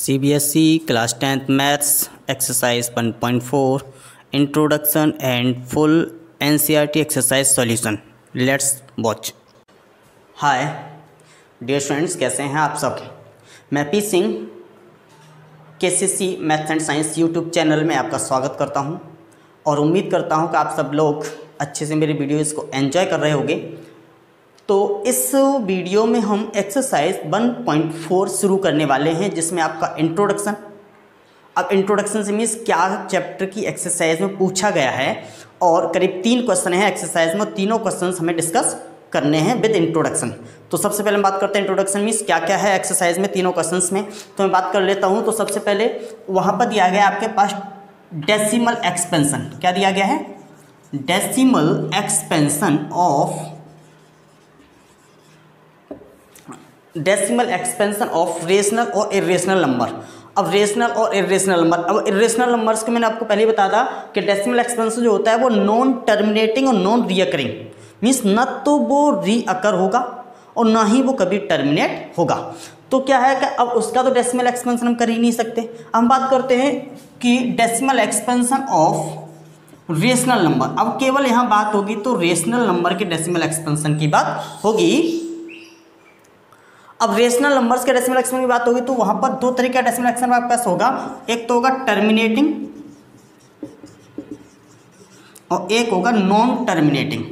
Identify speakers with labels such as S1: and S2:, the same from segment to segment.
S1: CBSE class 10th maths exercise 1.4 introduction and full NCERT exercise solution. Let's watch. Hi dear students, कैसे हैं आप सब। मैं P Singh KCC maths and science YouTube channel में आपका स्वागत करता हूं और उम्मीद करता हूं कि आप सब लोग अच्छे से मेरे वीडियोज़ को एंजॉय कर रहे होंगे। तो इस वीडियो में हम एक्सरसाइज 1.4 शुरू करने वाले हैं, जिसमें आपका इंट्रोडक्शन। अब इंट्रोडक्शन से मीन्स क्या चैप्टर की एक्सरसाइज में पूछा गया है, और करीब 3 क्वेश्चन हैं एक्सरसाइज में। तीनों क्वेश्चन हमें डिस्कस करने हैं विद इंट्रोडक्शन। तो सबसे पहले हम बात करते हैं इंट्रोडक्शन मीन्स क्या क्या है एक्सरसाइज में तीनों क्वेश्चन में। तो मैं बात कर लेता हूँ। तो सबसे पहले वहाँ पर दिया गया आपके पास डेसिमल एक्सपेंशन। क्या दिया गया है? डेसिमल एक्सपेंशन ऑफ रेशनल और इरेशनल नंबर। अब रेशनल और इरेशनल नंबर, अब इरेशनल नंबर्स को मैंने आपको पहले ही बताया था कि डेसिमल एक्सपेंशन जो होता है वो नॉन टर्मिनेटिंग और नॉन रीअकरिंग, मीन्स न तो वो रीअकर होगा और ना ही वो कभी टर्मिनेट होगा। तो क्या है कि अब उसका तो डेसिमल एक्सपेंशन हम कर ही नहीं सकते। हम बात करते हैं कि decimal expansion of rational number. अब केवल यहाँ बात होगी तो रेशनल नंबर के डेसिमल एक्सपेंशन की बात होगी। अब रेशनल नंबर्स के डेसिमल एक्सपेंशन की बात होगी तो वहां पर 2 तरीके का डेसिमल एक्सपेंशन आपके पास होगा। एक तो होगा टर्मिनेटिंग और एक होगा नॉन टर्मिनेटिंग।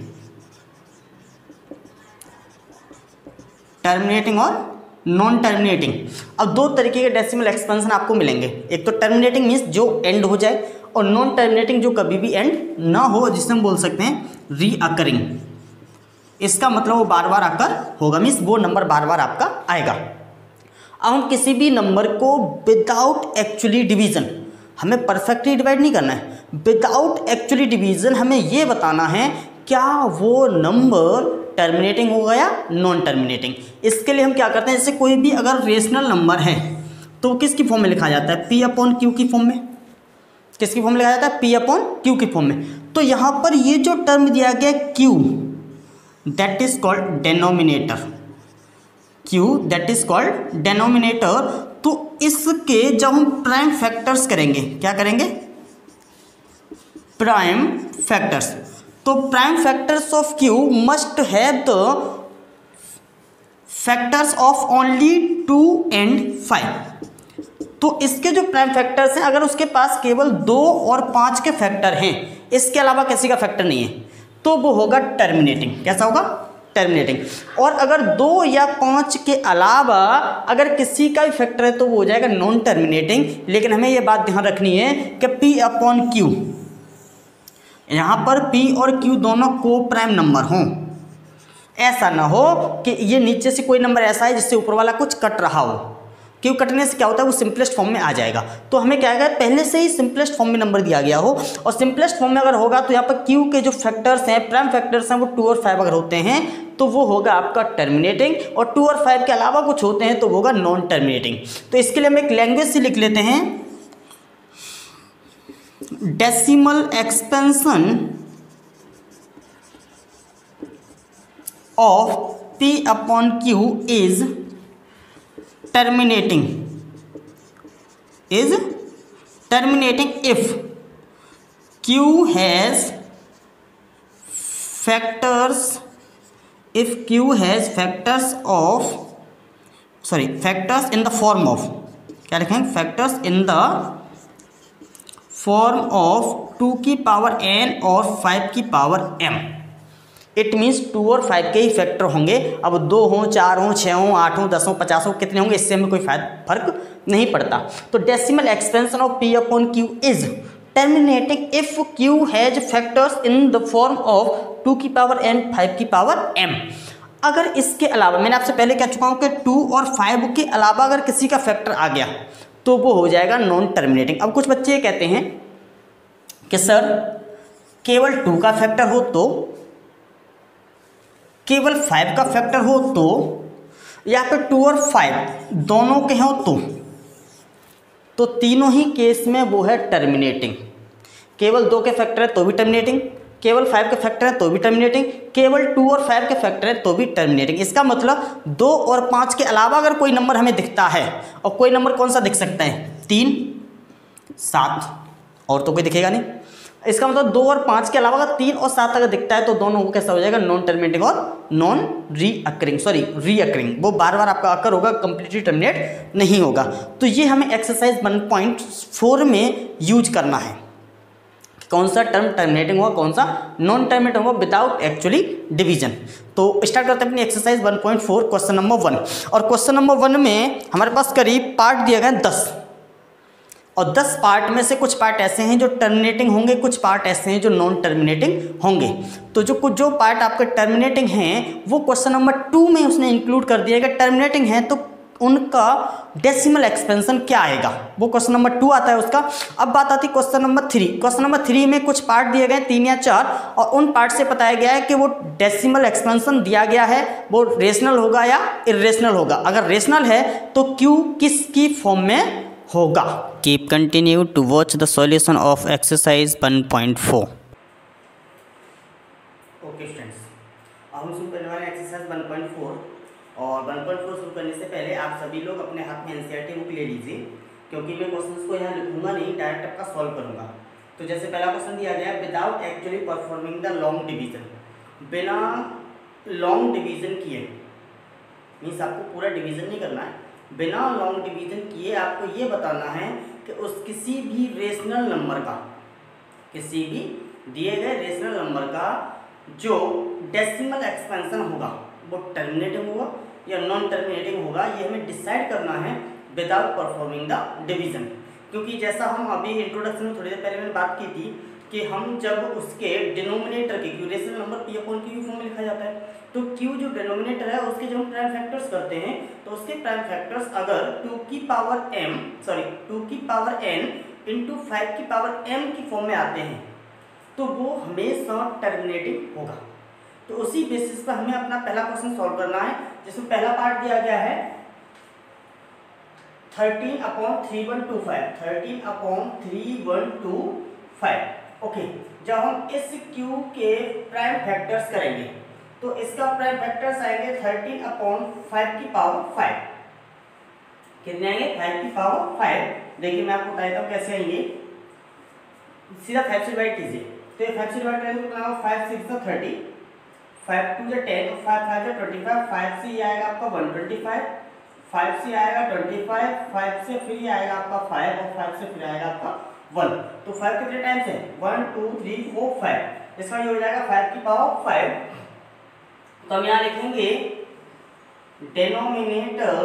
S1: टर्मिनेटिंग और नॉन टर्मिनेटिंग। अब 2 तरीके के डेसिमल एक्सपेंशन आपको मिलेंगे। एक तो टर्मिनेटिंग मीन्स जो एंड हो जाए, और नॉन टर्मिनेटिंग जो कभी भी एंड ना हो, जिसे हम बोल सकते हैं रीअकरिंग। इसका मतलब वो बार बार आकर होगा, मीन्स वो नंबर बार बार आपका आएगा। अब हम किसी भी नंबर को विदाउट एक्चुअली डिवीजन, हमें परफेक्टली डिवाइड नहीं करना है, विदाउट एक्चुअली डिवीजन हमें ये बताना है क्या वो नंबर टर्मिनेटिंग होगा या नॉन टर्मिनेटिंग। इसके लिए हम क्या करते हैं, जैसे कोई भी अगर रेशनल नंबर है तो किसकी फॉर्म में लिखा जाता है? P/Q की फॉर्म में। किसकी फॉर्म में लिखा जाता है? P/Q की फॉर्म में। तो यहाँ पर ये जो टर्म दिया गया Q, that is called denominator। Q that is called denominator। तो इसके जब हम प्राइम फैक्टर्स करेंगे, क्या करेंगे? Prime factors. तो prime factors of Q must have the factors of only 2 and 5। तो इसके जो प्राइम फैक्टर्स हैं, अगर उसके पास केवल 2 और 5 के फैक्टर हैं, इसके अलावा किसी का फैक्टर नहीं है, तो वो होगा टर्मिनेटिंग। कैसा होगा? टर्मिनेटिंग। और अगर 2 या 5 के अलावा अगर किसी का भी फैक्टर है तो वो हो जाएगा नॉन टर्मिनेटिंग। लेकिन हमें ये बात ध्यान रखनी है कि P/Q, यहाँ पर P और Q दोनों को प्राइम नंबर हों। ऐसा ना हो कि ये नीचे से कोई नंबर ऐसा है जिससे ऊपर वाला कुछ कट रहा हो। क्यों कटने से क्या होता है, वो सिंपलेस्ट फॉर्म में आ जाएगा। तो हमें क्या है, पहले से ही सिंपलेस्ट फॉर्म में नंबर दिया गया हो, और सिंपलेस्ट फॉर्म में अगर होगा तो यहाँ पर Q के जो फैक्टर्स हैं, प्राइम फैक्टर्स हैं, वो 2 और 5 अगर होते हैं तो वो होगा आपका टर्मिनेटिंग, और 2 और 5 के अलावा कुछ होते हैं तो वो होगा नॉन टर्मिनेटिंग। तो इसके लिए हम एक लैंग्वेज से लिख लेते हैं, decimal expansion of P/Q is terminating if Q has factors, factors in the form of, क्या लिखेंगे? factors in the form of 2 की पावर n और 5 की पावर m। इट मीन्स 2 और 5 के ही फैक्टर होंगे। अब 2 हों, 4 हों, 6 हों, 8 हों, 10 हों, 50 हों, कितने होंगे इससे हमें कोई फर्क नहीं पड़ता। तो decimal expansion of P/Q is terminating if Q has factors in the form of 2 की पावर n, 5 की पावर m। अगर इसके अलावा, मैंने आपसे पहले कह चुका हूँ कि 2 और 5 के अलावा अगर किसी का फैक्टर आ गया तो वो हो जाएगा नॉन टर्मिनेटिंग। अब कुछ बच्चे कहते हैं कि सर केवल 2 का फैक्टर हो तो, केवल 5 का फैक्टर हो तो, या फिर 2 और 5 दोनों के हो तो तीनों ही केस में वो है टर्मिनेटिंग। केवल 2 के फैक्टर है तो भी टर्मिनेटिंग, केवल 5 के फैक्टर है तो भी टर्मिनेटिंग, केवल 2 और 5 के फैक्टर है तो भी टर्मिनेटिंग। इसका मतलब 2 और 5 के अलावा अगर कोई नंबर हमें दिखता है, और कोई नंबर कौन सा दिख सकता है, 3, 7, और तो कोई दिखेगा नहीं। इसका मतलब 2 और 5 के अलावा अगर 3 और 7 अगर दिखता है तो दोनों को कैसा हो जाएगा, नॉन टर्मिनेटिंग और नॉन रीअकरिंग, वो बार बार आपका अकर होगा, कंप्लीटली टर्मिनेट नहीं होगा। तो ये हमें एक्सरसाइज 1.4 में यूज करना है, कौन सा टर्म टर्मिनेटिंग होगा, कौन सा नॉन टर्मिनेटिंग होगा विदाउट एक्चुअली डिवीजन। तो स्टार्ट करते हैं अपनी एक्सरसाइज 1.4 क्वेश्चन नंबर 1। और क्वेश्चन नंबर 1 में हमारे पास करीब पार्ट दिए गए 10, और 10 पार्ट में से कुछ पार्ट ऐसे हैं जो टर्मिनेटिंग होंगे, कुछ पार्ट ऐसे हैं जो नॉन टर्मिनेटिंग होंगे। तो जो पार्ट आपके टर्मिनेटिंग हैं वो क्वेश्चन नंबर 2 में उसने इंक्लूड कर दिया। अगर टर्मिनेटिंग है तो उनका डेसिमल एक्सपेंशन क्या आएगा, वो क्वेश्चन नंबर 2 आता है उसका। अब बात आती है क्वेश्चन नंबर 3। क्वेश्चन नंबर 3 में कुछ पार्ट दिए गए 3 या 4, और उन पार्ट से बताया गया है कि वो डेसिमल एक्सपेंशन दिया गया है वो रेशनल होगा या इरेशनल होगा। अगर रेशनल है तो क्यू किसकी फॉर्म में होगा। Keep continue to watch the solution of exercise 1.4। Okay students, अब हम शुरू करने वाले एक्सरसाइज 1.4। और 1.4 शुरू करने से पहले आप सभी लोग अपने हाथ में एनसीईआरटी बुक ले लीजिए, क्योंकि मैं क्वेश्चंस को यहाँ लिखूंगा नहीं, डायरेक्ट आपका सॉल्व करूंगा। तो जैसे पहला क्वेश्चन दिया गया है, without actually performing the long division, बिना लॉन्ग डिवीजन किए, मीन्स आपको पूरा डिवीजन नहीं करना है, बिना लॉन्ग डिवीजन किए आपको ये बताना है कि उस किसी भी रेशनल नंबर का, किसी भी दिए गए रेशनल नंबर का जो डेसिमल एक्सपेंशन होगा वो टर्मिनेटिंग होगा या नॉन टर्मिनेटिंग होगा, ये हमें डिसाइड करना है विदाउट परफॉर्मिंग द डिवीजन। क्योंकि जैसा हम अभी इंट्रोडक्शन में थोड़ी देर पहले मैंने बात की थी कि हम जब उसके डिनोमिनेटर के Q rational number P upon Q form में लिखा जाता है, तो क्यू जो डिनोमिनेटर है उसके जब हम प्राइम फैक्टर्स करते हैं तो उसके प्राइम फैक्टर्स अगर 2 की पावर n इंटू 5 की पावर m की फॉर्म में आते हैं तो वो हमेशा टर्मिनेटिंग होगा। तो उसी बेसिस पर हमें अपना पहला क्वेश्चन सॉल्व करना है, जिसमें पहला पार्ट दिया गया है 13/3125, 13/3125। ओके, जब हम इस q के प्राइम फैक्टर्स करेंगे तो इसका प्राइम फैक्टर्स आएंगे 13/5 की पावर 5। कितने आएंगे, 5 की पावर 5। देखिए मैं आपको बता देता हूँ कैसे आएंगे, सीधा 5 से डिवाइड कीजिए, तो ये 5 से डिवाइड करेंगे तो कितना होगा, 5 6 तो 30, 5 2 जो 10, 5 5 जो 25, 5 से ये आएगा आपका 125, 5 से आएगा 25, 5 से फिर ये आएगा आपका 5, और 5 से फिर आएगा आपका 1। तो 5 कितने टाइम्स है, 1 2 3 4 5, इसका ये हो जाएगा 5 की पावर 5। तो हम यहाँ लिखेंगे denominator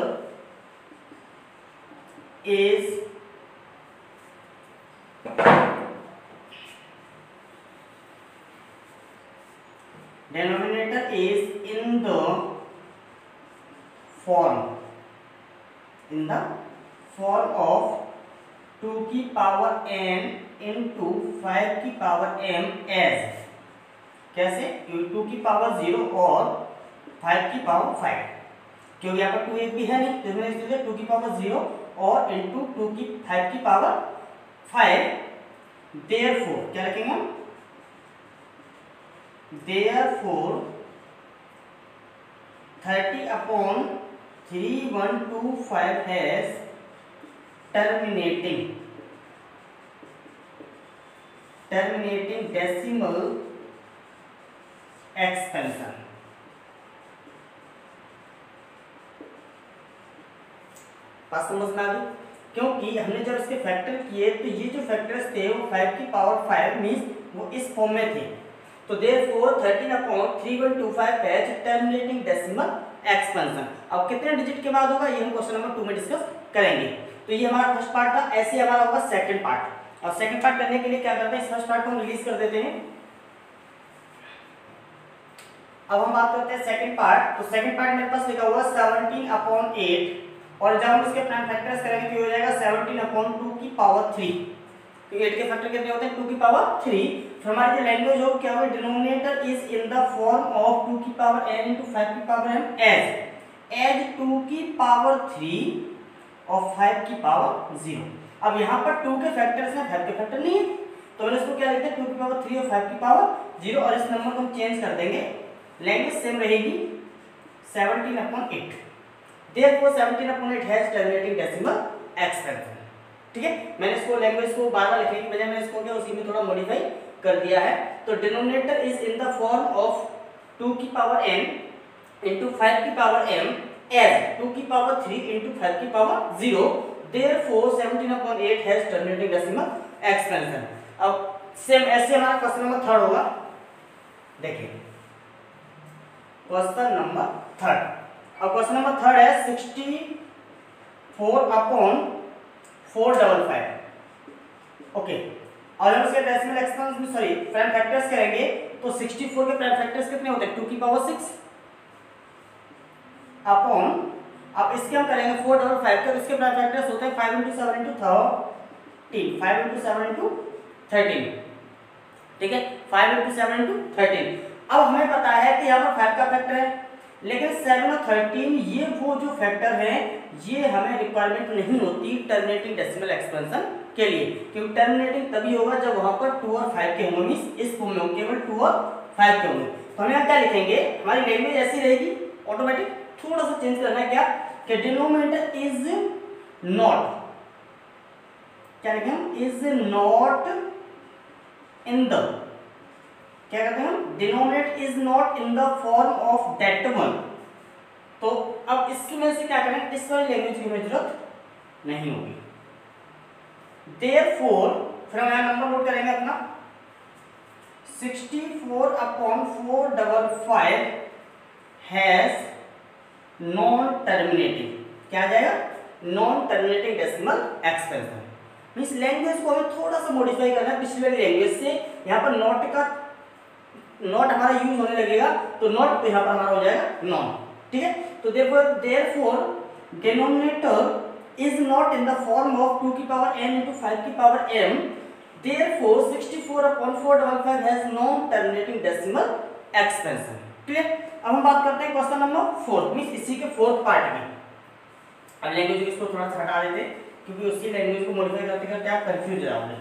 S1: is in the form of 2 की पावर n into 5 की पावर m as, कैसे, 2 की पावर 0 और 5 की पावर 5, क्योंकि यहाँ पर 2 एक भी है नहीं तो मैंने इसलिए 2 की पावर 0 और इंटू 5 की पावर 5। देयरफॉर क्या रखेंगे हम, therefore 30/3125 has terminating decimal expansion। बात समझ में आ गई, क्योंकि हमने जब इसके फैक्टर किए तो ये जो फैक्टर्स थे वो 5 की पावर 5 मींस वो इस फॉर्म में थे। तो therefore 13/3125 has terminating decimal expansion. अब कितने डिजिट के बाद होगा ये हम क्वेश्चन नंबर 2 में डिस्कस करेंगे। तो ये हमारा फर्स्ट पार्ट था, ऐसे हमारा होगा सेकंड पार्ट। और सेकंड पार्ट करने के लिए क्या करते हैं, इस फर्स्ट पार्ट को हम रिलीज कर देते हैं। अब हम बात करते हैं सेकंड पार्ट। तो सेकंड पार्ट मेरे पास लिखा हुआ 17/8, और जब हम इसके प्राइम फैक्टर्स करेंगे तो हो जाएगा 17/2 की पावर 3। तो 8 के फैक्टर कितने होते हैं, 2 की पावर 3। फिर हमारी जो लैंग्वेज हो क्या होगा, denominator is in the form of 2 की पावर n into 5 की पावर m एज 2 की पावर 3 और 5 की पावर 0। अब यहाँ पर 2 के फैक्टर्स हैं, 5 के फैक्टर नहीं है, तो मैंने इसको क्या लिखते हैं, 2 की पावर 3 और 5 की पावर 0 और इस नंबर को हम चेंज कर देंगे, लैंग्वेज सेम रहेगी 17/8। Therefore 17/8 has terminating decimal expansion. ठीक है, मैंने इसको लैंग्वेज को बार बार लिखने की बजाय मैंने इसको क्या उसी में थोड़ा मॉडिफाई कर दिया है। तो denominator is in the form of 2 की पावर n इंटू 5 की पावर m एज 2 की पावर 3 इंटू 5 की power 0। Therefore 17/8 has terminating decimal expansion. अब सेम ऐसे हमारा क्वेश्चन नंबर 3 होगा। देखिए क्वेश्चन नंबर 3, अब क्वेश्चन नंबर 3 है 64/455। ओके, और हम इसके decimal expansion sorry prime factors करेंगे तो 64 के प्राइम फैक्टर्स कितने होते हैं 2 की पावर 6 अपॉन, अब इसके हम करेंगे 455 के, इसके प्राइम फैक्टर्स होते हैं 5 × 7 × 13, 5 × 7 × 13। ठीक है, 5 × 7 × 13। अब हमें पता है कि यहाँ पर 5 का फैक्टर है, लेकिन 7 और 13 ये वो जो फैक्टर है ये हमें रिक्वायरमेंट नहीं होती टर्मिनेटिंग डेसिमल एक्सपेंशन के लिए, क्योंकि टर्मिनेटिंग तभी होगा जब वहां पर 2 और 5 के होंगे, इस फॉर्म में केवल 2 और 5 के होंगे। तो हम यहाँ क्या लिखेंगे, हमारी लैंग्वेज ऐसी रहेगी ऑटोमेटिक, थोड़ा सा चेंज करना है क्या कि डिनोमिनेटर इज नॉट, क्या लिखें हम, इज नॉट इन द, क्या कहते हैं हम, denominator is not in the form of that one. तो अब इसकी में से क्या करें, इस वाली लैंग्वेज की हमें जरूरत नहीं होगी। Therefore फिर हम यहाँ नंबर नोट करेंगे अपना 64/455 हैज नॉन टर्मिनेटिंग, क्या आ जाएगा, non terminating decimal expansion. Means language को हमें थोड़ा सा मॉडिफाई करना है पिछले वाली लैंग्वेज से। यहाँ पर नॉट हमारा यूज होने लगेगा तो नॉट, तो यहाँ पर हमारा हो जाएगा नॉन। ठीक है, तो therefore denominator is not in the form of 2 की पावर n into 5 की power m। Therefore 64/455 has non-terminating decimal expansion। Clear. अब हम बात करते हैं क्वेश्चन नंबर 4, मींस इसी के 4th पार्ट में। अब लैंग्वेज को इसको थोड़ा सा हटा देते क्योंकि उसी लैंग्वेज को मॉडिफाई करते करते आप कंफ्यूज हो जाओगे।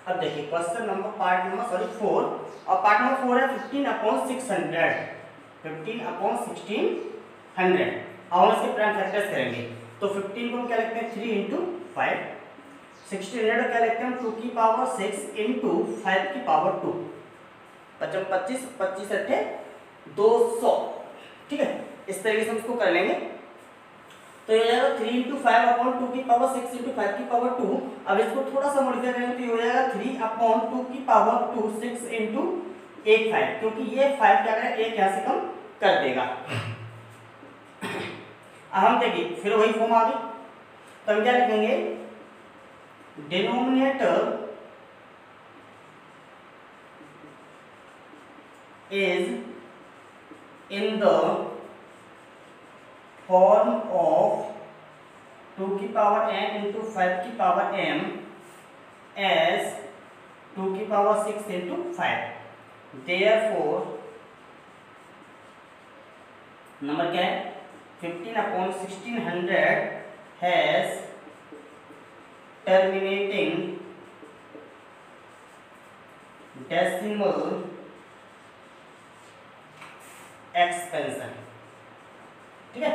S1: अब देखिए क्वेश्चन नंबर पार्ट नंबर 4, और पार्ट नंबर 4 है 15/600, 15/1600। अब हम इसके प्राइम फैक्टर्स करेंगे तो 15 को हम क्या लिखते हैं 3 × 5, 1600 को क्या लिखते हैं 2 की पावर 6 × 5 की पावर 2, 25 25 25 अट्ठे 200। ठीक है, इस तरीके से हम इसको कर लेंगे तो ये हो जाएगा 3 × 5/2 की पावर 6 × 5 की पावर 2। अब इसको थोड़ा सा मॉडिफाई करेंगे तो ये हो जाएगा 3/2 की पावर 2 6 × 1 5, क्योंकि ये 5 क्या करेगा, एक यहाँ से कम कर देगा। हम देखिए फिर वही फॉर्म आ गई, तो हम क्या लिखेंगे, denominator is in the form of 2 की पावर n इंटू 5 की पावर m एज 2 की पावर 6 इंटू 5। Therefore नंबर क्या है 15/1600 has terminating decimal expansion। ठीक है,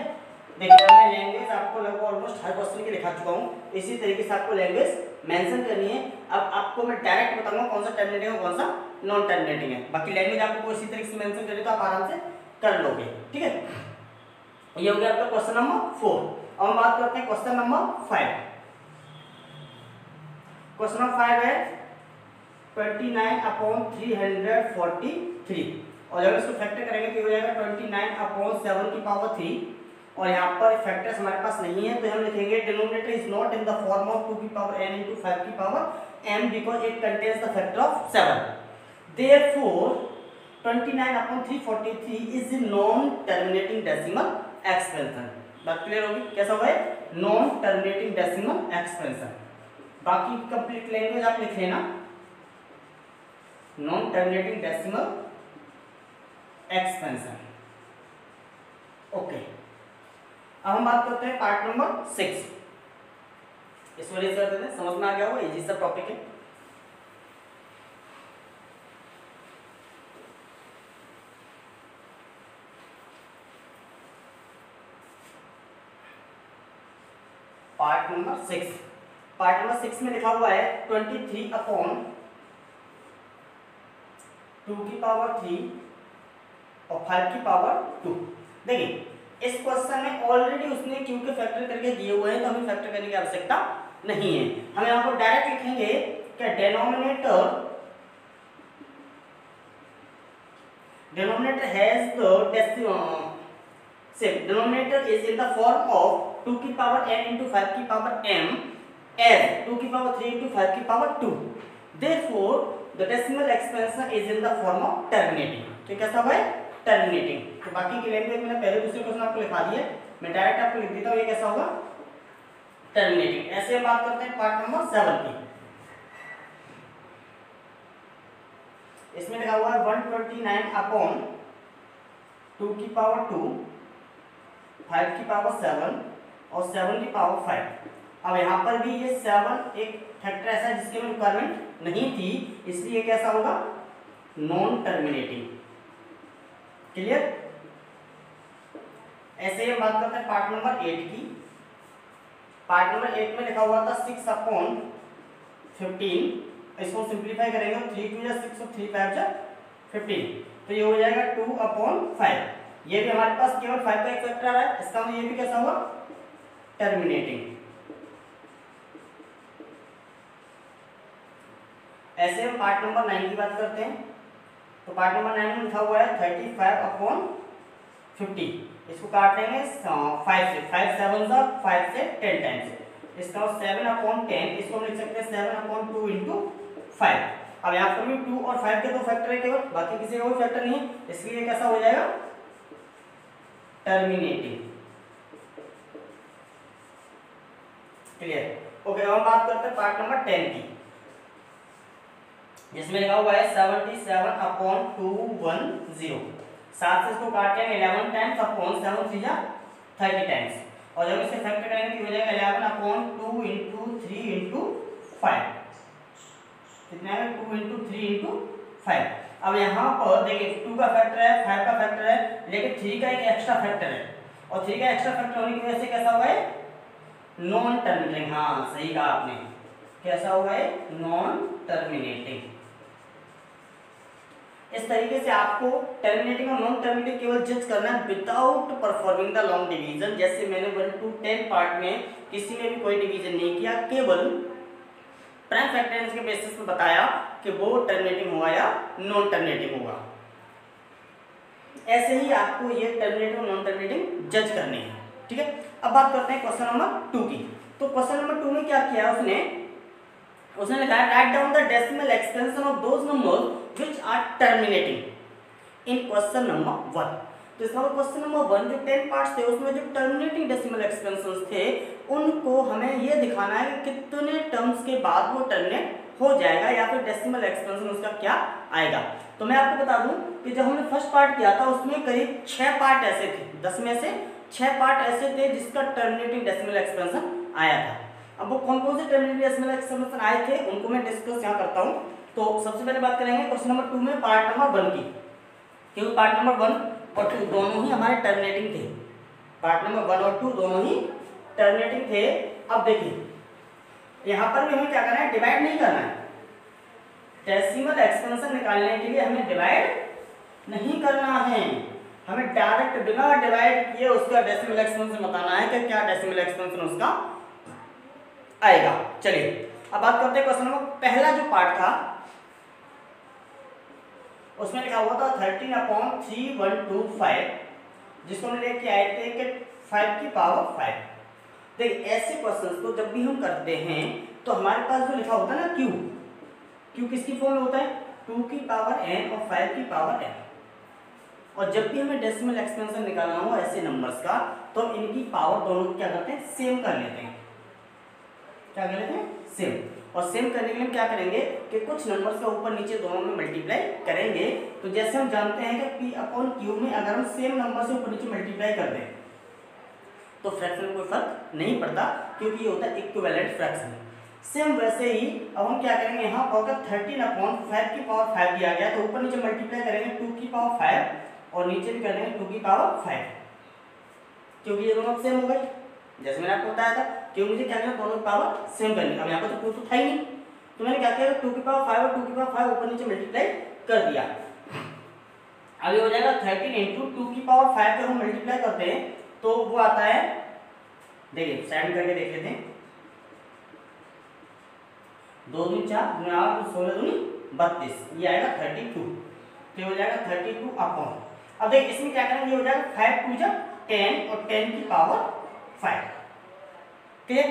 S1: देखिए मैं लैंग्वेज आपको लगभग ऑलमोस्ट हर क्वेश्चन के लिखा चुका हूँ, इसी तरीके से आपको लैंग्वेज मेंशन करनी है। अब आपको मैं डायरेक्ट बताऊंगा कौन सा टर्मिनेटिंग है कौन सा नॉन टर्मिनेटिंग है, बाकी लैंग्वेज आपको इसी तरीके से मेंशन करें तो आप आराम से कर लोगे। ठीक है, ये हो गया आपका क्वेश्चन नंबर 4। अब हम बात करते हैं क्वेश्चन नंबर 5। क्वेश्चन नंबर 5 है 29/343, और जब इसको फैक्टर करेंगे तो हो जाएगा 29/7 की पावर 3, और यहाँ पर फैक्टर्स हमारे पास नहीं है तो हम लिखेंगे denominator is not in the form of 2 की पावर n into 5 की power m because it contains the factor of 7। Therefore 29/343 is non terminating decimal expansion. बात क्लियर होगी, कैसा हुआ है, नॉन टर्मिनेटिंग डेसिमल एक्सपेंशन। बाकी कंप्लीट लैंग्वेज आप लिख लेना, non terminating decimal expansion. Okay, अब हम बात करते हैं पार्ट नंबर 6। इस वजह से समझ में आ गया होगा, इजी सा टॉपिक है। Part number 6। पार्ट नंबर 6 में लिखा हुआ है 23 अपॉन 2 की पावर 3 और 5 की पावर 2। देखिए इस क्वेश्चन में ऑलरेडी उसने क्यू के फैक्टर करके दिए हुए हैं, तो हमें फैक्टर करने की आवश्यकता नहीं है। हम यहाँ पर डायरेक्ट लिखेंगे कि denominator has the denominator is in the form of 2 की पावर n into 5 की पावर m as 2 की पावर 3 into 5 की power 2। Therefore the decimal expansion is in the form of terminating। तो कैसा हुआ है? टर्मिनेटिंग। तो बाकी की लैंग्वेज मैंने पहले दूसरे क्वेश्चन आपको लिखा दिए, मैं डायरेक्ट आपको लिख देता हूँ ये कैसा होगा? टर्मिनेटिंग। ऐसे हम बात करते हैं पार्ट नंबर 7 की। इसमें लिखा हुआ है 129 अपॉन 2 की पावर 2, 5 की पावर 7 और 7 की पावर 5। अब यहाँ पर भी ये 7 एक फैक्टर ऐसा है जिसकी हमें रिक्वायरमेंट नहीं थी, इसलिए कैसा होगा? Non terminating. क्लियर? ऐसे ही हम बात करते हैं पार्ट नंबर 8 की। पार्ट नंबर 8 में लिखा हुआ था 6 अपॉन 15। इसको सिंप्लीफाई करेंगे 3 2 या 6 और 3 5 जा 15, तो ये हो जाएगा 2 अपॉन 5। ये भी हमारे पास केवल 5 का एक फैक्टर है, इसका मतलब ये भी कैसा हुआ? टर्मिनेटिंग। ऐसे हम पार्ट नंबर 9 की बात करते हैं। तो पार्ट नंबर 9 में लिखा हुआ है 35 अपॉन 50। इसको काट लेंगे 5 से, 5 7 जा 5 से 10 टाइम्स। इसका 7 अपॉन 10, इसको हम लिख सकते हैं 7 अपॉन 2 इंटू 5। अब यहाँ पर भी 2 और 5 के दो फैक्टर है केवल, बाकी किसी का कोई फैक्टर नहीं है, इसलिए कैसा हो जाएगा? टर्मिनेटिंग। क्लियर? ओके, अब हम बात करते हैं पार्ट नंबर 10 की, जिसमें लिखा हुआ है 77 अपॉन 210। 7 से इसको काट लेंगे 11 टाइम्स अपॉन 7 3 जा 30 टाइम्स, और जब इसे फैक्टर करेंगे तो हो जाएगा 11 अपॉन 2 इंटू 3 इंटू 5। कितना है? 2 इंटू 3 इंटू 5। अब यहाँ पर देखिए 2 का फैक्टर है, 5 का फैक्टर है, लेकिन 3 का एक एक्स्ट्रा फैक्टर है, और 3 का एक्स्ट्रा फैक्टर होने की वजह से कैसा हुआ है? Non terminating. हाँ सही कहा आपने, कैसा हुआ है? Non terminating. इस तरीके से आपको टर्मिनेटिंग और नॉन टर्मिनेटिंग केवल जज करना है without performing the long division. जैसे मैंने 1 to 10 पार्ट में किसी में भी कोई डिवीजन नहीं किया, केवल प्राइम फैक्टर्स के बेसिस पे बताया कि वो टर्मिनेटिंग होगा या नॉन टर्मिनेटिंग होगा। ऐसे ही आपको ये टर्मिनेटिंग और नॉन टर्मिनेटिंग जज करने हैं। ठीक है, अब बात करते हैं क्वेश्चन नंबर 2 की। तो क्वेश्चन नंबर 2 में क्या किया उसने लिखा है write down the decimal expansion of those numbers which are terminating in question number 1। तो इसका क्वेश्चन नंबर 1 जो 10 पार्ट्स थे उसमें जो टर्मिनेटिंग डेसिमल एक्सपेंशंस थे उनको हमें ये दिखाना है कि कितने टर्म्स के बाद वो टर्मिनेट हो जाएगा या फिर डेसिमल एक्सपेंशन उसका क्या आएगा। तो मैं आपको बता दूं कि जब हमने फर्स्ट पार्ट किया था उसमें करीब 6 पार्ट ऐसे थे, 10 में से 6 पार्ट ऐसे थे जिसका टर्मिनेटिंग डेसिमल एक्सपेंशन आया था। अब वो कौन कौन से टर्मिनेटिंग डेसिमल एक्सपेंशन आए थे उनको मैं डिस्कस यहाँ करता हूँ। तो सबसे पहले बात करेंगे क्वेश्चन नंबर 2 में पार्ट नंबर 1 की, क्योंकि पार्ट नंबर 1 और 2 दोनों ही हमारे टर्मिनेटिंग थे। पार्ट नंबर 1 और 2 दोनों ही टर्मिनेटिंग थे। अब देखिए यहाँ पर भी हमें क्या करना है? डिवाइड नहीं करना है। डेसिमल एक्सपेंशन निकालने के लिए हमें डिवाइड नहीं करना है, हमें डायरेक्ट बिना डिवाइड किए उसका डेसिमल एक्सपेंशन बताना है कि क्या डेसिमल एक्सपेंशन उसका आएगा। चलिए अब बात करते हैं क्वेश्चन नंबर पहला जो पार्ट था उसमें लिखा हुआ था 13/3125, जिसको हमने लेके आए थे कि 5 की पावर 5। देखिए ऐसे क्वेश्चंस को जब भी हम करते हैं तो हमारे पास जो लिखा होता है ना क्यू किसकी फॉर्म में होता है? 2 की पावर n और 5 की पावर n। और जब भी हमें डेसिमल एक्सपेंशन निकालना हो ऐसे नंबर्स का तो हम इनकी पावर दोनों को क्या करते हैं? सेम कर लेते हैं। क्या कर लेते हैं? सेम। और सेम करने के लिए क्या करेंगे कि कुछ नंबर्स का ऊपर नीचे दोनों में मल्टीप्लाई करेंगे। तो जैसे हम जानते हैं कि P/Q में अगर हम सेम नंबर से ऊपर नीचे मल्टीप्लाई कर दें तो फ्रैक्शन में कोई फर्क नहीं पड़ता, क्योंकि ये होता है इक्विवेलेंट फ्रैक्शन। सेम वैसे ही अब हम क्या करेंगे, यहाँ पर 13/5 की पावर 5 दिया गया तो ऊपर नीचे मल्टीप्लाई करेंगे 2 की पावर 5 और नीचे भी करेंगे 2 की पावर 5, क्योंकि ये दोनों सेम हो गए। जैसे मैंने आपको बताया था क्योंकि मुझे क्या करना, दोनों की पावर सेम करनी। अब यहाँ पर तो 2 तो था ही नहीं, तो मैंने क्या किया, 2 की पावर 5 और 2 की पावर 5 ऊपर नीचे मल्टीप्लाई कर दिया। अब ये हो जाएगा 13 इंटू 2 की पावर 5 जब हम मल्टीप्लाई करते हैं तो वो आता है, देखिए साइड करके देख लेते हैं, 2 दूनी 4 दूनी 8 16 दूनी 32, ये आएगा 32। तो हो जाएगा 32 अपॉन, अब देखिए इसमें क्या करेंगे, ये हो जाएगा 5 2 जा 10 और 10 की पावर 5। क्लियर,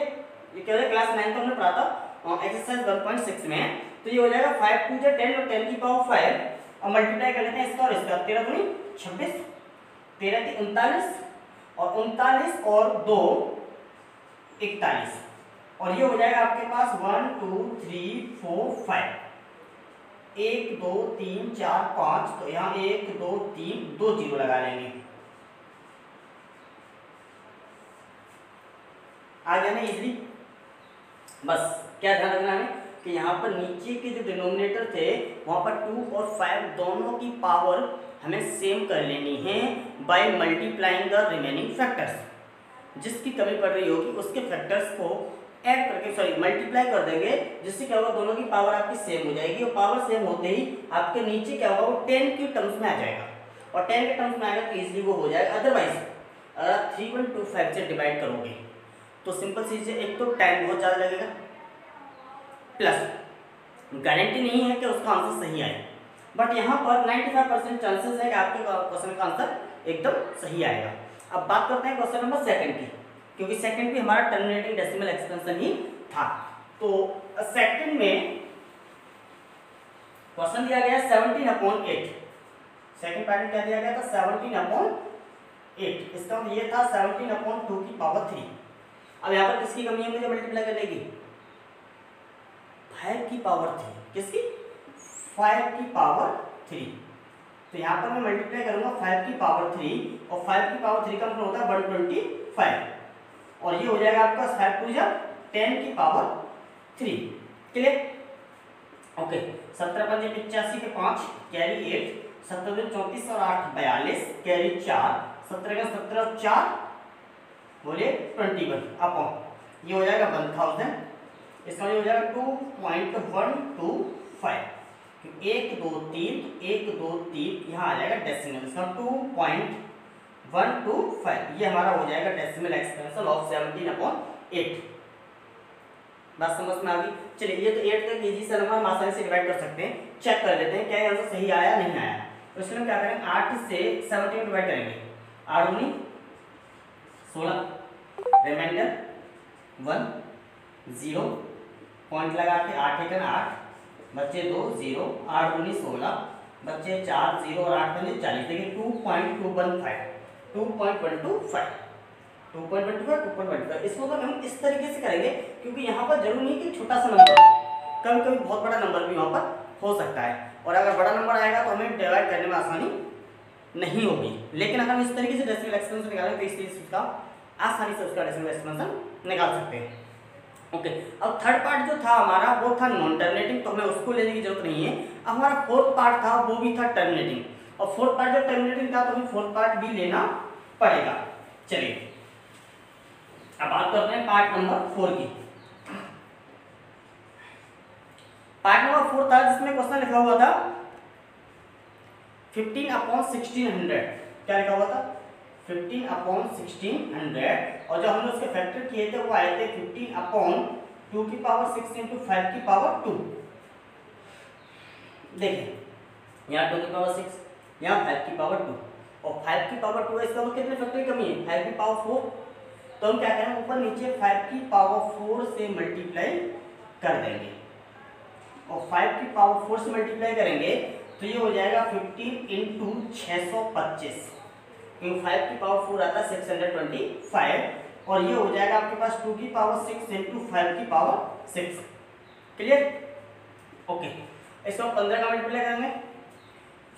S1: ये क्या है, क्लास 9 तो हमने पढ़ा था एक्सरसाइज 1.6 में। तो ये हो जाएगा 5 2 जा 10 और 10 की पावर 5, और मल्टीप्लाई कर लेते हैं इसका और इसका, 13 दूनी 26, 13 की 39 और 39 और 2 41, और ये हो जाएगा आपके पास 1 2 3 4 5, 1 2 3 4 5, तो यहाँ 1 2 3 2 जीरो लगा लेंगे, आ गया ना इजीली। बस क्या ध्यान रखना है कि यहाँ पर नीचे के जो डिनोमिनेटर थे वहाँ पर 2 और 5 दोनों की पावर हमें सेम कर लेनी है by multiplying the remaining factors. जिसकी कमी पड़ रही होगी उसके फैक्टर्स को ऐड करके, सॉरी मल्टीप्लाई कर देंगे, जिससे क्या होगा, दोनों की पावर आपकी सेम हो जाएगी, और पावर सेम होते ही आपके नीचे क्या होगा, वो 10 के टर्म्स में आ जाएगा, और 10 के टर्म्स में आएगा तो इजीली वो हो जाएगा। अदरवाइज अगर आप 3.25 से डिवाइड करोगे तो सिंपल चीज है, एक तो टाइम बहुत ज़्यादा लगेगा, प्लस गारंटी नहीं है कि उसका आंसर सही आए, बट यहाँ पर 95% चांसेस है कि आपके क्वेश्चन का आंसर एकदम सही आएगा। अब बात करते हैं क्वेश्चन नंबर सेकंड की, क्योंकि सेकंड भी हमारा टर्मिनेटिंग डेसिमल एक्सपेंशन ही था। तो सेकंड में क्वेश्चन दिया गया 17/8, सेकंड पार्ट में क्या दिया गया था, 17/8, इसका मतलब ये था 17/2 की पावर 3। अब यहाँ पर किसकी कमी है, मुझे मल्टीप्लाई करने की, 5 की पावर 3, किसकी, 5 की पावर 3, तो यहाँ पर मैं मल्टीप्लाई करूंगा 5 की पावर 3, और 5 की पावर 3 का मतलब होता है 125, और ये हो जाएगा आपका 5 2 जा 10 की पावर 3। Clear, okay. 17 5 85 के 5 कैरी 8, 17 34 और 8 42 कैरी 4, 17 का 17 4 बोलिए 21 अपॉन, ये हो जाएगा 1000, इसका हो जाएगा 2.125, 1 2 3 1 2 3 यहाँ आ जाएगा डेसिमल, इसका 2.125, ये हमारा हो जाएगा डेसिमल एक्सपेंशन ऑफ 17/8। बात समझ में आ गई। चलिए ये तो 8 तक इजी सा नंबर हम आसानी से डिवाइड कर सकते हैं, चेक कर लेते हैं क्या आंसर सही आया नहीं आया। तो इसमें क्या करेंगे, 8 से 17 डिवाइड करेंगे, 8 दूनी 16, रिमाइंडर 1 0, पॉइंट लगा के 8 एकन 8, बच्चे 2 0, 8 दूनी 16, बच्चे 4 0 और 8 दूनी 40, देखिए 2.215, 2.25, इसको तो हम इस तरीके से करेंगे, क्योंकि यहाँ पर जरूर नहीं कि छोटा सा नंबर, कभी कभी बहुत बड़ा नंबर भी वहाँ पर हो सकता है, और अगर बड़ा नंबर आएगा तो हमें डिवाइड करने में आसानी नहीं होगी। लेकिन अगर हम इस तरीके से डेसिमल एक्सपेंशन निकालेंगे तो इस तरीके का आसानी से उसका डेसिमल एक्सपेंशन निकाल सकते हैं। ओके, अब थर्ड पार्ट जो था हमारा वो था नॉन टर्मिनेटिंग, तो हमें उसको लेने की जरूरत नहीं है। अब हमारा फोर्थ पार्ट था वो भी था टर्मिनेटिंग, और फोर्थ पार्ट जब टर्मिनेटिंग था तो हमें फोर्थ पार्ट भी लेना पड़ेगा। चलिए अब बात करते हैं पार्ट नंबर 4 की। पार्ट नंबर 4 था जिसमें क्वेश्चन लिखा हुआ था 15/1600, क्या लिखा हुआ था, 15/1600, और जब हमने उसके फैक्टर किए थे वो आए थे 15/2 की पावर 6 इंटू 5 की पावर 2। देखिए यहाँ 2 की पावर 6, यहाँ 5 की पावर 2, और 5 की पावर 2 है, इसका मतलब कितने फैक्टर की कमी है, 5 की पावर 4, तो हम क्या करेंगे ऊपर नीचे 5 की पावर 4 से मल्टीप्लाई कर देंगे, और 5 की पावर 4 से मल्टीप्लाई करेंगे तो ये हो जाएगा 15 इंटू 625, क्योंकि 5 की पावर 4 आता है 625, और ये हो जाएगा आपके पास 2 की पावर 6 इंटू 5 की पावर 6। Clear, okay. इसको 15 का मल्टीप्लाई करेंगे,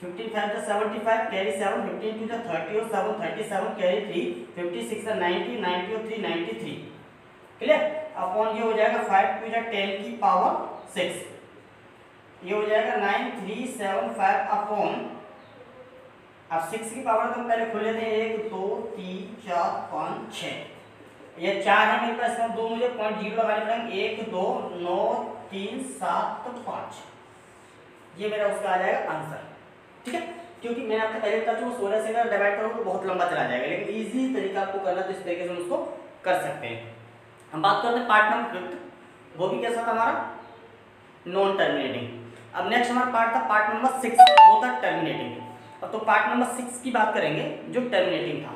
S1: 15 5 75 कैरी 7, 15 2 30 और 7 37 कैरी 3, 56 90 90 और 3 93। क्लियर, अपॉन ये हो जाएगा 5 2 10 की पावर 6, ये हो जाएगा 9375 अपॉन, अब 6 की पावर तो हम पहले खोल लेते हैं, 1 2 3 4 5 6, ये 4 है मेरे पास, इसमें 2 मुझे पॉइंट 0 लगाने पड़ेंगे। 1 2 9 3 7 5, ये मेरा उसका आ जाएगा आंसर। ठीक है, क्योंकि मैंने आपको पहले बताया वो 16 से अगर डिवाइड करो तो बहुत लंबा चला जाएगा, लेकिन इजी तरीका आपको करना तो इस तरीके से हम उसको कर सकते हैं। हम बात करते हैं पार्ट नंबर 5, वो भी कैसा था हमारा, नॉन टर्मिनेटिंग। अब नेक्स्ट हमारा पार्ट था पार्ट नंबर 6, वो था टर्मिनेटिंग। अब तो पार्ट नंबर 6 की बात करेंगे जो टर्मिनेटिंग था।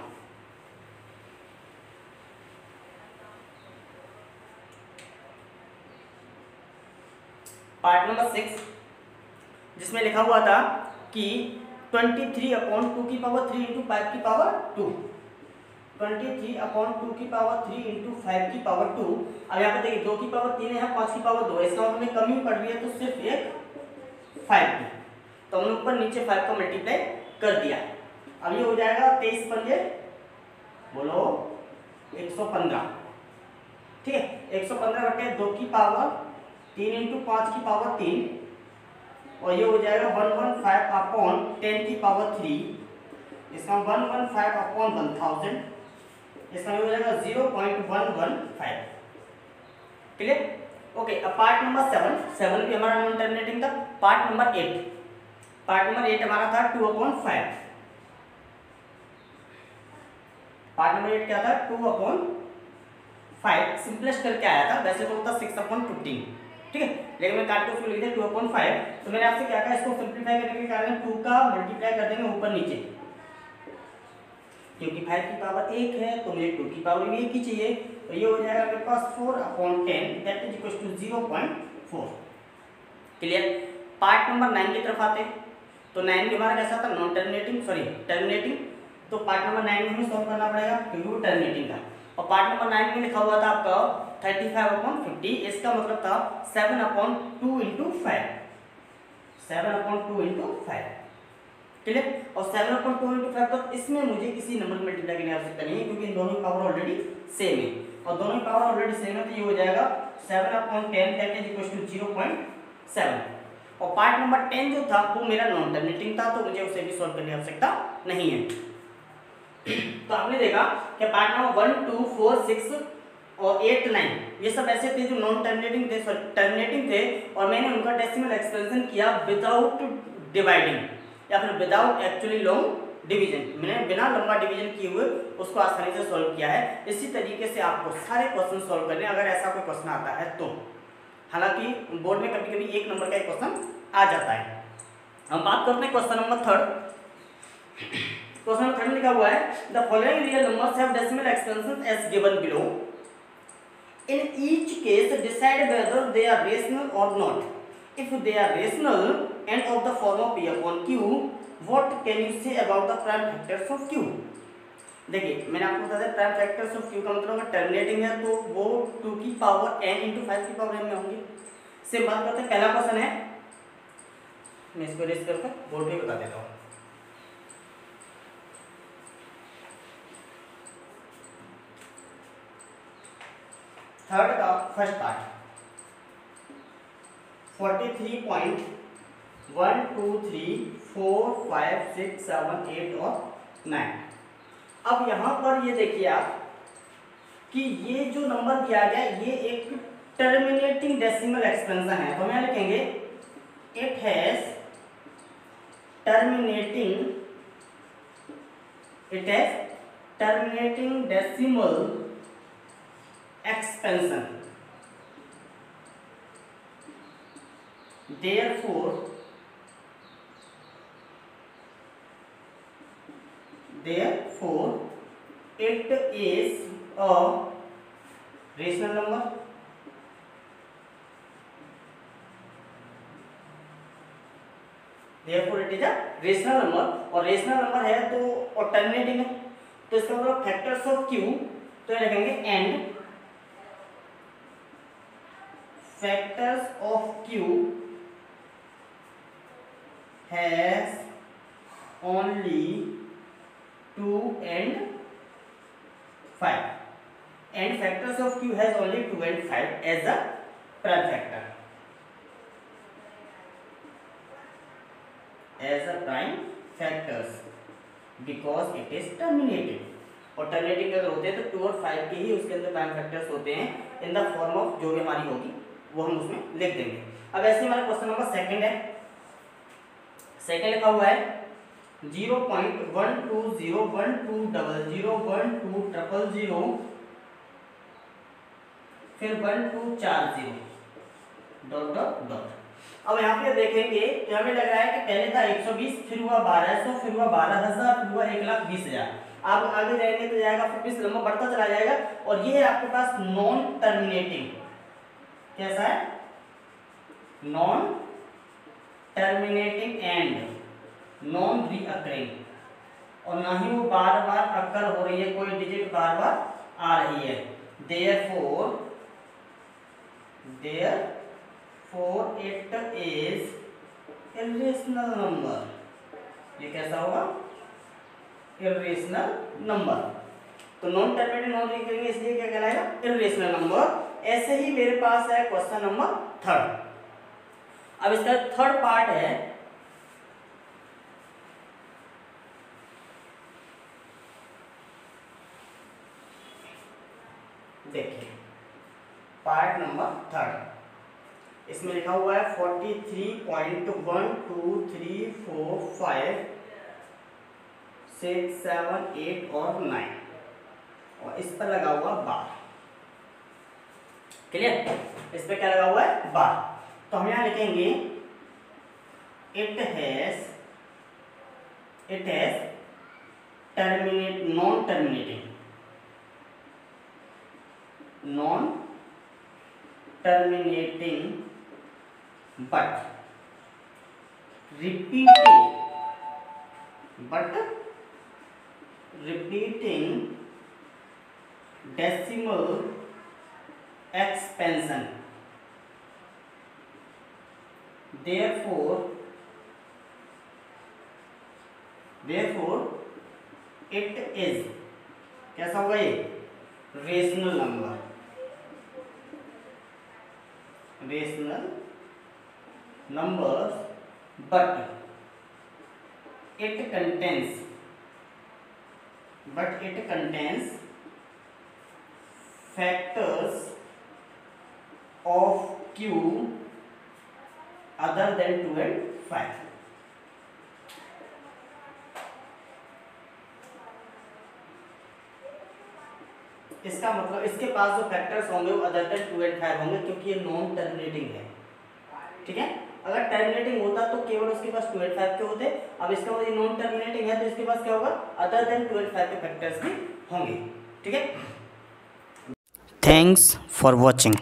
S1: पार्ट नंबर 6 जिसमें लिखा हुआ था कि 23/2 की पावर 3 इंटू 5 की पावर 2, 23/2 की पावर 3 इंटू 5 की पावर 2। अब यहाँ पे देखिए 2 की पावर 3 है, 5 की पावर 2 है, इसका मतलब हमें कमी पड़ रही है तो सिर्फ एक 5 की, तो हमने ऊपर नीचे 5 का मल्टीप्लाई कर दिया। अब ये हो जाएगा 23 पंजे बोलो 115। ठीक है, 115 बटे 2 की पावर 3 इंटू 5 की पावर 3, और ये हो जाएगा 115 अपॉन 10 की पावर 3, इसका 115 अपॉन 1000, इसका हो जाएगा 0.115। क्लियर? ओके, अब पार्ट नंबर 7 भी हमारा नॉन टर्मिनेटिंग था। पार्ट नंबर 8 हमारा था 2/5। पार्ट नंबर 8 क्या था, 2/5 सिंपलेस्ट करके आया था, वैसे तो होता 6/15। ठीक है, लेकिन मैं काट के उसको लिख दिया 2/5। तो मैंने आपसे क्या कहा, इसको सिंपलीफाई करने के कारण 2 का मल्टीप्लाई कर देंगे ऊपर नीचे, क्योंकि 5 की पावर 1 है तो मुझे 2 की पावर भी 1 ही चाहिए, तो ये हो जाएगा मेरे पास 4/10 that is equal to 0.4। Clear? Part number 9 की तरफ आते हैं, तो 9 भी हमारा कैसा था, नॉन टर्मिनेटिंग, सॉरी टर्मिनेटिंग। तो पार्ट नंबर 9 में हमें सॉल्व करना पड़ेगा क्योंकि वो टर्मिनेटिंग था, और पार्ट नंबर 9 में लिखा हुआ था आपका 35/50, इसका मतलब था 7/2 इंटू 5, 7/2 इंटू 5। क्लियर? और 7/2 इंटू 5, तो इसमें मुझे किसी नंबर की मल्टीप्लाई करने की आवश्यकता नहीं है क्योंकि इन दोनों की पावर ऑलरेडी सेम है, और दोनों की पावर ऑलरेडी सेम है, तो ये हो जाएगा 7/10 दैट इज इक्वल टू 0.7। और पार्ट नंबर 10 जो था वो मेरा नॉन टर्मिनेटिंग था, तो मुझे उसे भी सॉल्व करने की आवश्यकता नहीं है। तो आपने देखा कि पार्ट नंबर 1 2 4 6 और 8 9 ये सब ऐसे थे जो नॉन टर्मिनेटिंग थे, टर्मिनेटिंग थे, और मैंने उनका डेसिमल एक्सपेंशन किया विदाउट डिवाइडिंग या फिर विदाउट एक्चुअली लॉन्ग डिवीजन। मैंने बिना लंबा डिवीजन किए हुए उसको आसानी से सॉल्व किया है। इसी तरीके से आपको सारे क्वेश्चन सॉल्व करने, अगर ऐसा कोई क्वेश्चन आता है तो, हालांकि बोर्ड में कभी कभी 1 नंबर का एक क्वेश्चन आ जाता है। हम बात करते हैं क्वेश्चन नंबर 3। क्वेश्चन नंबर 3 में लिखा हुआ है the following real numbers have decimal expansion as given below, in each case decide whether they are rational और not. If they are rational and of the form of p upon q, what can you say about the prime factors of q। देखिए मैंने आपको बताया prime factors of q का मतलब अगर terminating है तो वो 2 की पावर n इंटू 5 की पावर m में होंगे। से बात करते हैं, पहला क्वेश्चन है, मैं इसको रेस करके बोर्ड पे बता देता हूँ। थर्ड का फर्स्ट पार्ट 43.1 2 3 4 5 6 7 8 और 9। अब यहां पर ये देखिए आप कि ये जो नंबर दिया गया ये एक टर्मिनेटिंग डेसिमल एक्सपेंशन है, तो हम यहां लिखेंगे it has terminating decimal expansion, therefore it is a rational number। therefore it is a rational number, और rational number है तो और टर्मिनेटिंग है तो इसका मतलब फैक्टर्स ऑफ q, तो ये लिखेंगे and factors of q has only 2 and 5, and factors of q has only 2 and 5 as a prime factor, as a prime factors because it is terminated। और टर्मिनेटिंग अगर होते हैं तो 2 और 5 के ही उसके अंदर प्राइम फैक्टर्स होते हैं इन द फॉर्म ऑफ जो भी हमारी होगी वो हम उसमें लिख देंगे। अब ऐसे हमारा क्वेश्चन नंबर सेकंड है। सेकंड लिखा हुआ है 0.120120001200 फिर 1240 डॉट डॉट डॉट। अब यहाँ पे देखेंगे तो हमें लग रहा है कि पहले था 120, फिर हुआ 1200, फिर हुआ 12,000, फिर हुआ 1,20,000। अब आगे जाएंगे तो जाएगा, फिर 20 नंबर बढ़ता चला जाएगा। और ये है आपके पास नॉन टर्मिनेटिंग, कैसा है, non terminating and non recurring, और ना ही वो बार बार अकर हो रही है, कोई डिजिट बार बार आ रही है। therefore it is irrational number। ये कैसा होगा, irrational number। तो नॉन टर्मिनेटिंग नॉन रीअकरिंग इसलिए क्या कहलाएगा, irrational number। ऐसे ही मेरे पास है क्वेश्चन नंबर थर्ड। अब इसका थर्ड पार्ट है, देखिए पार्ट नंबर थर्ड, इसमें लिखा हुआ है 43.12345 6 7 8 और 9, और इस पर लगा हुआ बार। क्लियर, इस पे क्या लगा हुआ है, बार। तो हम यहां लिखेंगे it has non terminating but repeating decimal expansion। therefore it is, कैसा होगा ये, rational number numbers, but it contains factors of q other than 2 and 5। इसका मतलब इसके पास जो फैक्टर्स होंगे वो अदर देन 2 and 5 होंगे, क्योंकि ये नॉन टर्मिनेटिंग है। ठीक है, अगर टर्मिनेटिंग होता तो केवल उसके पास 2 and 5 के होते। अब इसका मतलब ये नॉन टर्मिनेटिंग है तो इसके पास क्या होगा, अदर देन 2 and 5 के फैक्टर्स भी होंगे। ठीक है, थैंक्स फॉर वॉचिंग।